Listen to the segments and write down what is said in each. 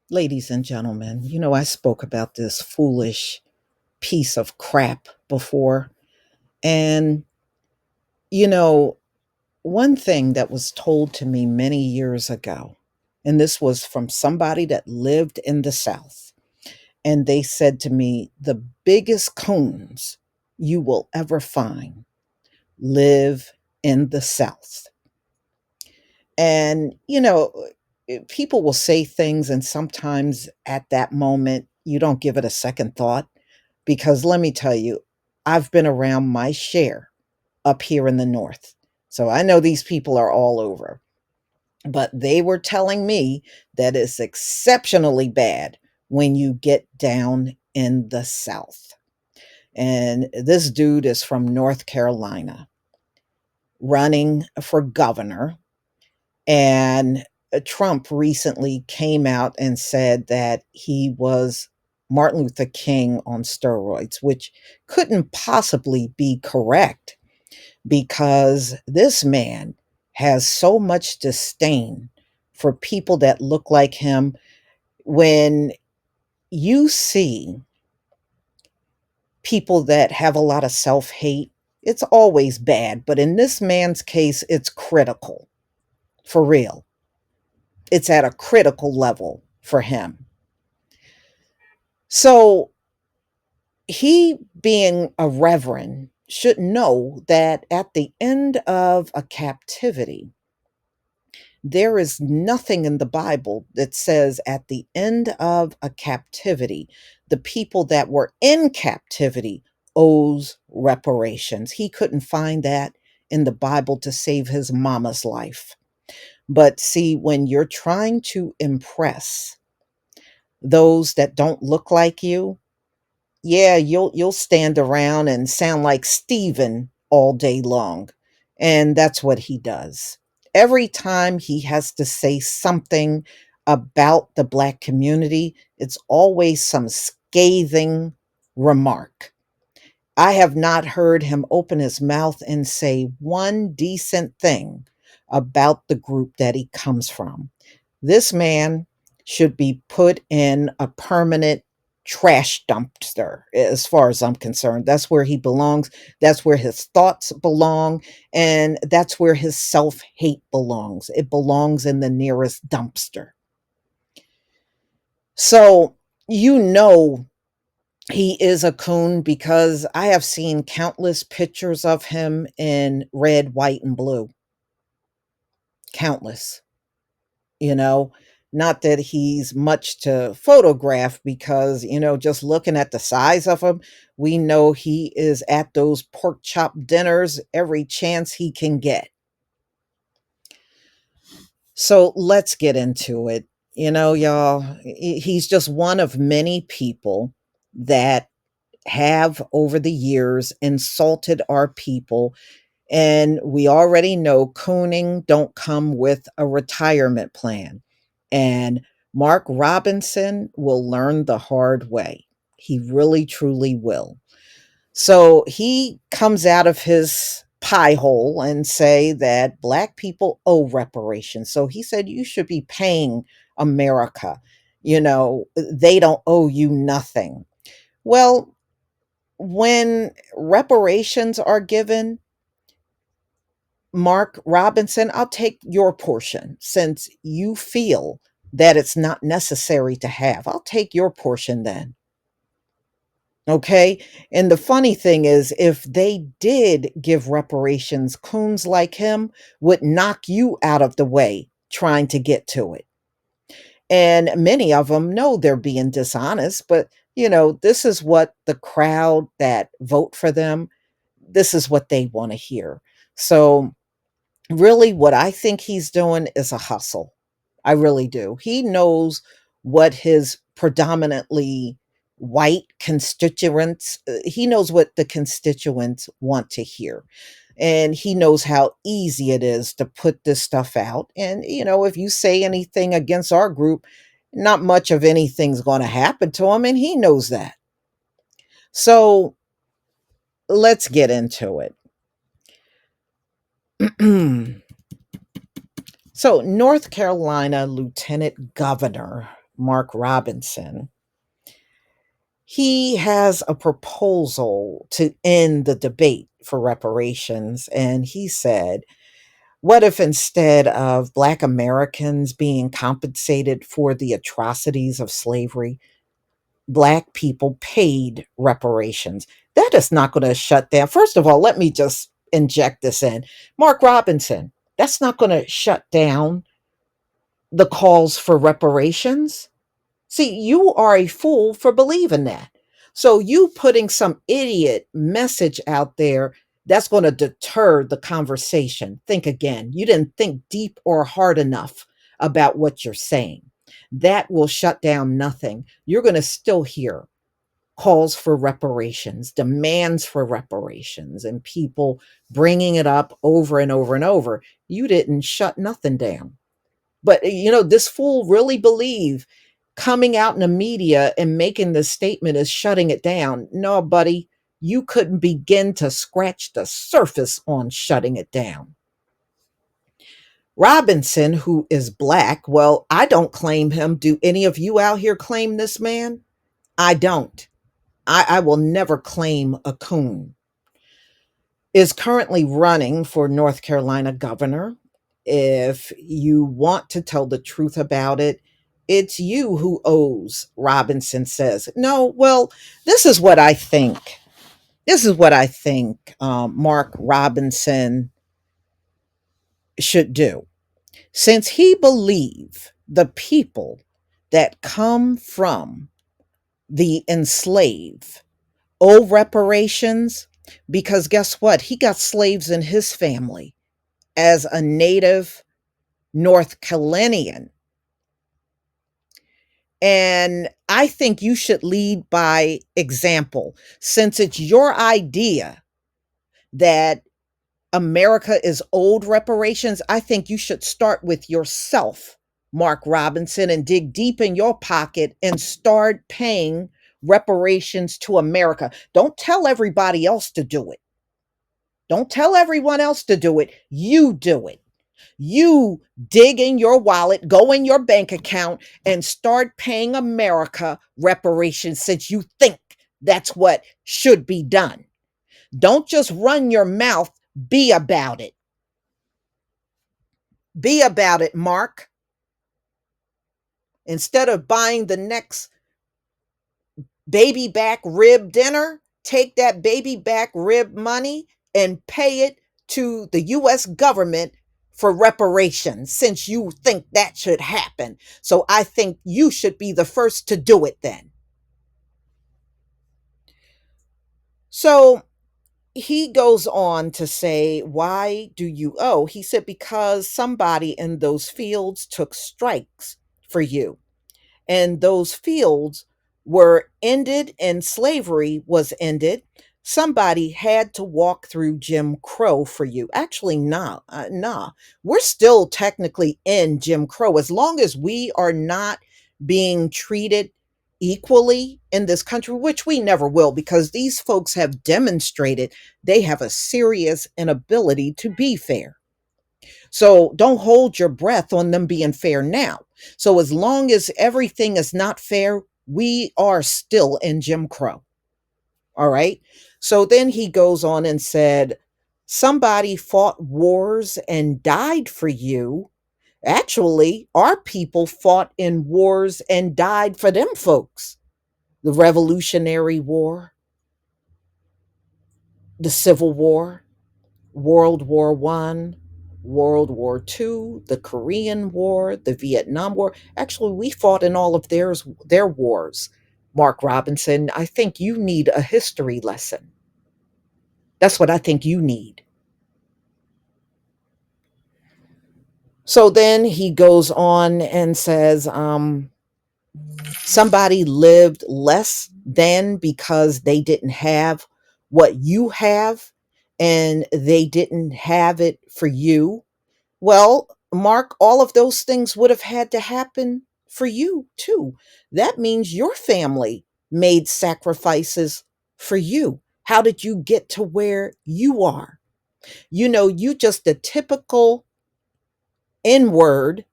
Ladies and gentlemen, I spoke about this foolish piece of crap before. And, you know, one thing that was told to me many years ago, and this was from somebody that lived in the South, and they said to me, the biggest coons you will ever find live in the South. And, people will say things, and sometimes at that moment, you don't give it a second thought. Because let me tell you, I've been around my share up here in the North. So I know these people are all over. But they were telling me that it's exceptionally bad when you get down in the South. And this dude is from North Carolina, running for governor. And Trump recently came out and said that he was Martin Luther King on steroids, which couldn't possibly be correct because this man has so much disdain for people that look like him. When you see people that have a lot of self hate, it's always bad. But in this man's case, it's critical for real. It's at a critical level for him. So he, being a reverend, should know that at the end of a captivity, there is nothing in the Bible that says at the end of a captivity, the people that were in captivity owes reparations. He couldn't find that in the Bible to save his mama's life. But see, when you're trying to impress those that don't look like you, yeah, you'll stand around and sound like Stephen all day long. And that's what he does. Every time he has to say something about the Black community, it's always some scathing remark. I have not heard him open his mouth and say one decent thing about the group that he comes from. This man should be put in a permanent trash dumpster, as far as I'm concerned. That's where he belongs. That's where his thoughts belong. And that's where his self hate belongs. It belongs in the nearest dumpster. So, you know, he is a coon because I have seen countless pictures of him in red, white, and blue. Countless. you know Not that he's much to photograph because, just looking at the size of him, we know he is at those pork chop dinners every chance he can get. So let's get into it. Y'all, he's just one of many people that have over the years insulted our people. And we already know cooning don't come with a retirement plan. And Mark Robinson will learn the hard way. He really, truly will. So he comes out of his pie hole and say that Black people owe reparations. So he said, you should be paying America. They don't owe you nothing. Well, when reparations are given, Mark Robinson, I'll take your portion since you feel that it's not necessary to have. I'll take your portion then. Okay. And the funny thing is, if they did give reparations, coons like him would knock you out of the way trying to get to it. And many of them know they're being dishonest, but this is what the crowd that vote for them, this is what they want to hear. So really, what I think he's doing is a hustle. I really do. He knows what his predominantly white constituents, he knows what the constituents want to hear. And he knows how easy it is to put this stuff out. And, if you say anything against our group, not much of anything's going to happen to him. And he knows that. So let's get into it. So, North Carolina Lieutenant Governor Mark Robinson, he has a proposal to end the debate for reparations. And he said, what if instead of Black Americans being compensated for the atrocities of slavery, Black people paid reparations? That is not going to shut down. First of all, let me just inject this in. Mark Robinson, that's not going to shut down the calls for reparations. See, you are a fool for believing that. So you putting some idiot message out there, that's going to deter the conversation. Think again. You didn't think deep or hard enough about what you're saying. That will shut down nothing. You're going to still hear calls for reparations, demands for reparations, and people bringing it up over and over and over. You didn't shut nothing down. But this fool really believe coming out in the media and making this statement is shutting it down. No, buddy, you couldn't begin to scratch the surface on shutting it down. Robinson, who is Black, well, I don't claim him. Do any of you out here claim this man? I don't. I will never claim a coon. Is currently running for North Carolina governor. If you want to tell the truth about it, it's you who owes, Robinson says. No, well, this is what I think. This is what I think Mark Robinson should do. Since he believes the people that come from the enslaved owe reparations, because guess what? He got slaves in his family as a native North Carolinian. And I think you should lead by example. Since it's your idea that America is owed reparations, I think you should start with yourself, Mark Robinson, and dig deep in your pocket and start paying reparations to America. Don't tell everybody else to do it. Don't tell everyone else to do it. You do it. You dig in your wallet, go in your bank account, and start paying America reparations since you think that's what should be done. Don't just run your mouth, be about it. Be about it, Mark. Instead of buying the next baby back rib dinner, take that baby back rib money and pay it to the US government for reparations, since you think that should happen. So I think you should be the first to do it then. So he goes on to say, why do you owe? He said, because somebody in those fields took strikes for you, and those fields were ended and slavery was ended. Somebody had to walk through Jim Crow for you. Actually, nah. We're still technically in Jim Crow. As long as we are not being treated equally in this country, which we never will, because these folks have demonstrated they have a serious inability to be fair. So don't hold your breath on them being fair now. So as long as everything is not fair, we are still in Jim Crow. All right. So then he goes on and said, somebody fought wars and died for you. Actually, our people fought in wars and died for them folks. The Revolutionary War, the Civil War, World War I, World War II, the Korean War, the Vietnam War. Actually, we fought in all of their wars. Mark Robinson, I think you need a history lesson. That's what I think you need. So then he goes on and says, somebody lived less than because they didn't have what you have, and they didn't have it for you. Well, Mark, all of those things would have had to happen for you too. That means your family made sacrifices for you. How did you get to where you are? You just a typical N word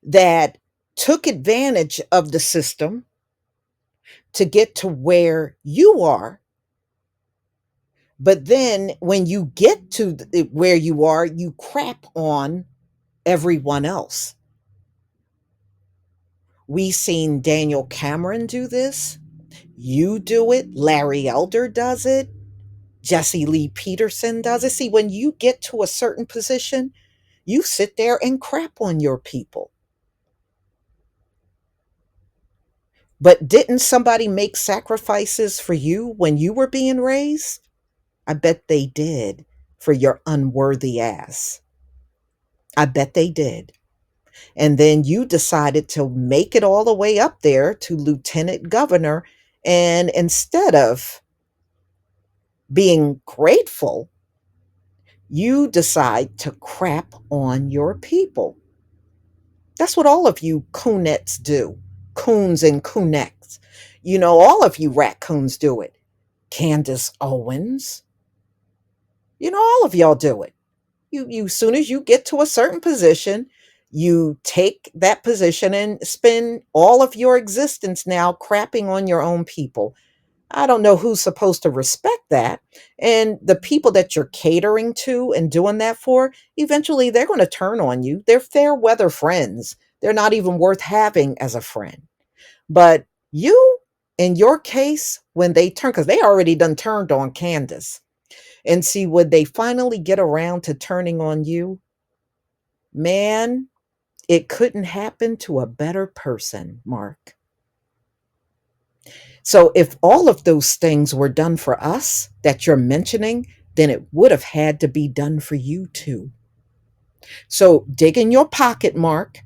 that took advantage of the system to get to where you are. But then when you get to where you are, you crap on everyone else. We seen Daniel Cameron do this. You do it. Larry Elder does it. Jesse Lee Peterson does it. See, when you get to a certain position, you sit there and crap on your people. But didn't somebody make sacrifices for you when you were being raised? I bet they did for your unworthy ass. I bet they did. And then you decided to make it all the way up there to lieutenant governor. And instead of being grateful, you decide to crap on your people. That's what all of you coonettes do. Coons and coonettes. You know, all of you raccoons do it. Candace Owens. You know, all of y'all do it. You soon as you get to a certain position, you take that position and spend all of your existence now crapping on your own people. I don't know who's supposed to respect that. And the people that you're catering to and doing that for, eventually they're going to turn on you. They're fair weather friends. They're not even worth having as a friend. But you, in your case, when they turn, because they already done turned on Candace, and see, when they finally get around to turning on you, man, it couldn't happen to a better person, Mark. So if all of those things were done for us that you're mentioning, then it would have had to be done for you too. So dig in your pocket, Mark,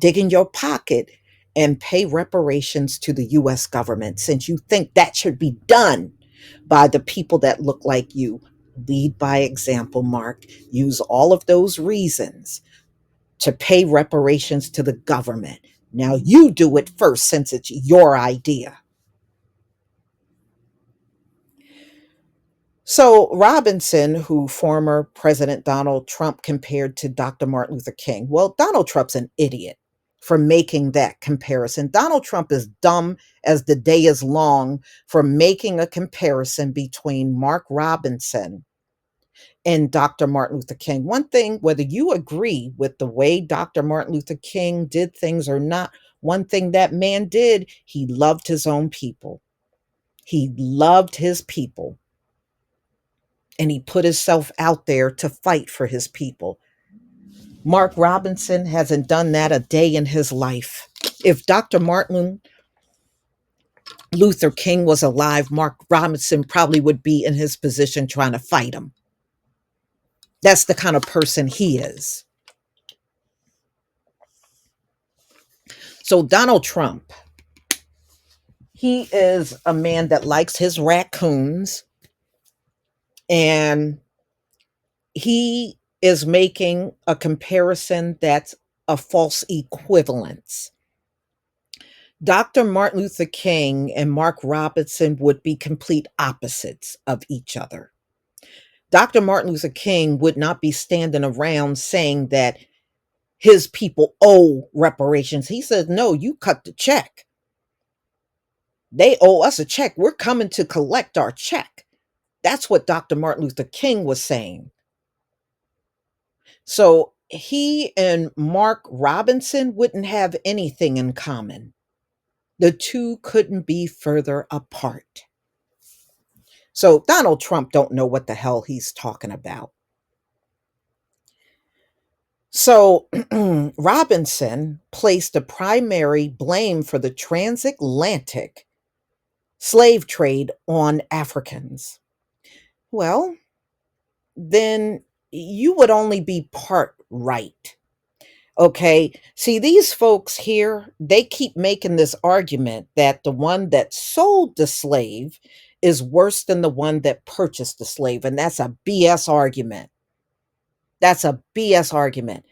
dig in your pocket and pay reparations to the US government since you think that should be done by the people that look like you. Lead by example, Mark. Use all of those reasons to pay reparations to the government. Now you do it first since it's your idea. So Robinson, who former President Donald Trump compared to Dr. Martin Luther King, well, Donald Trump's an idiot for making that comparison. Donald Trump is dumb as the day is long for making a comparison between Mark Robinson and Dr. Martin Luther King. One thing, whether you agree with the way Dr. Martin Luther King did things or not, one thing that man did, he loved his own people. He loved his people. And he put himself out there to fight for his people. Mark Robinson hasn't done that a day in his life. If Dr. Martin Luther King was alive, Mark Robinson probably would be in his position trying to fight him. That's the kind of person he is. So Donald Trump, he is a man that likes his raccoons, and he is making a comparison that's a false equivalence. Dr. Martin Luther King and Mark Robinson would be complete opposites of each other. Dr. Martin Luther King would not be standing around saying that his people owe reparations. He says, no, you cut the check. They owe us a check. We're coming to collect our check. That's what Dr. Martin Luther King was saying. So he and Mark Robinson wouldn't have anything in common. The two couldn't be further apart. So Donald Trump don't know what the hell he's talking about. So Robinson placed the primary blame for the transatlantic slave trade on Africans. Well, then you would only be part right. Okay. See, these folks here, they keep making this argument that the one that sold the slave is worse than the one that purchased the slave. And that's a BS argument. That's a BS argument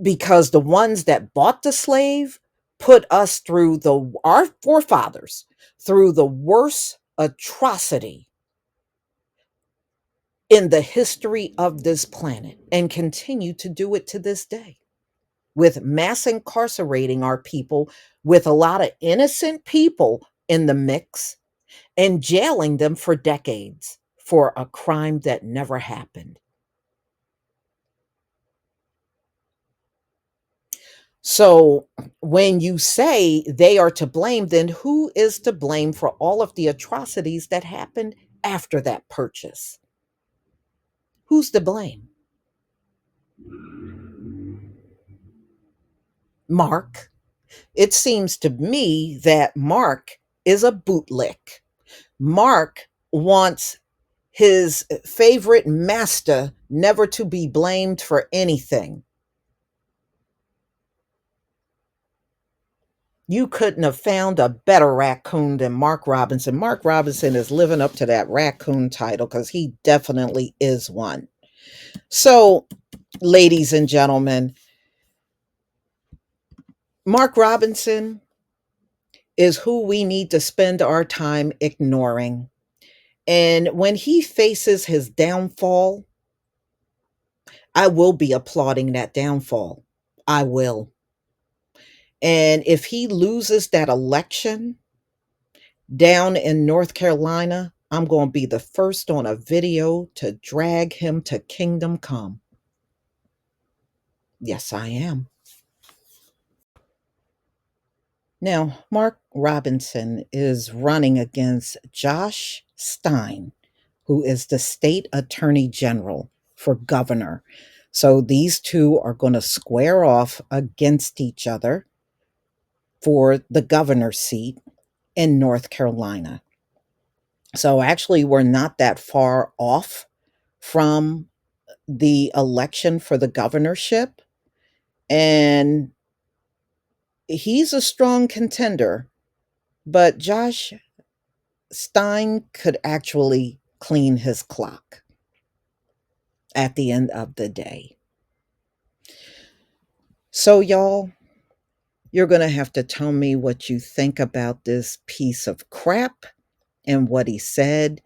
because the ones that bought the slave put us through our forefathers through the worst atrocity in the history of this planet and continue to do it to this day. with mass incarcerating our people with a lot of innocent people in the mix and jailing them for decades for a crime that never happened. So when you say they are to blame, then who is to blame for all of the atrocities that happened after that purchase? Who's to blame? Mark. It seems to me that Mark is a bootlick. Mark wants his favorite master never to be blamed for anything. You couldn't have found a better raccoon than Mark Robinson. Mark Robinson is living up to that raccoon title because he definitely is one. So, ladies and gentlemen, Mark Robinson is who we need to spend our time ignoring. And when he faces his downfall, I will be applauding that downfall. I will. And if he loses that election down in North Carolina, I'm going to be the first on a video to drag him to kingdom come. Yes, I am. Now, Mark Robinson is running against Josh Stein, who is the state attorney general for governor. So these two are going to square off against each other for the governor's seat in North Carolina. So actually, we're not that far off from the election for the governorship. And he's a strong contender, but Josh Stein could actually clean his clock at the end of the day. So, y'all, you're going to have to tell me what you think about this piece of crap and what he said.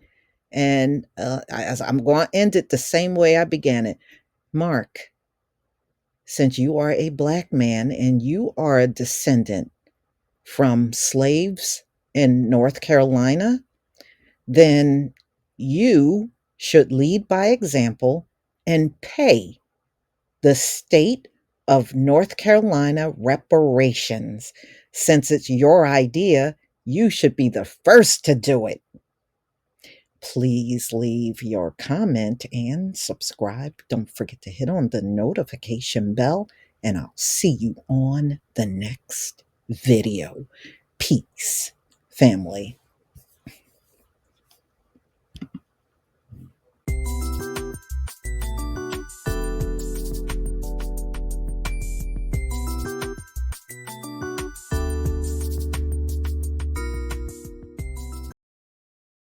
And as I'm going to end it the same way I began it. Mark, since you are a black man and you are a descendant from slaves in North Carolina, then you should lead by example and pay the state of North Carolina reparations. Since it's your idea, you should be the first to do it. Please leave your comment and subscribe. Don't forget to hit on the notification bell, and I'll see you on the next video. Peace, family.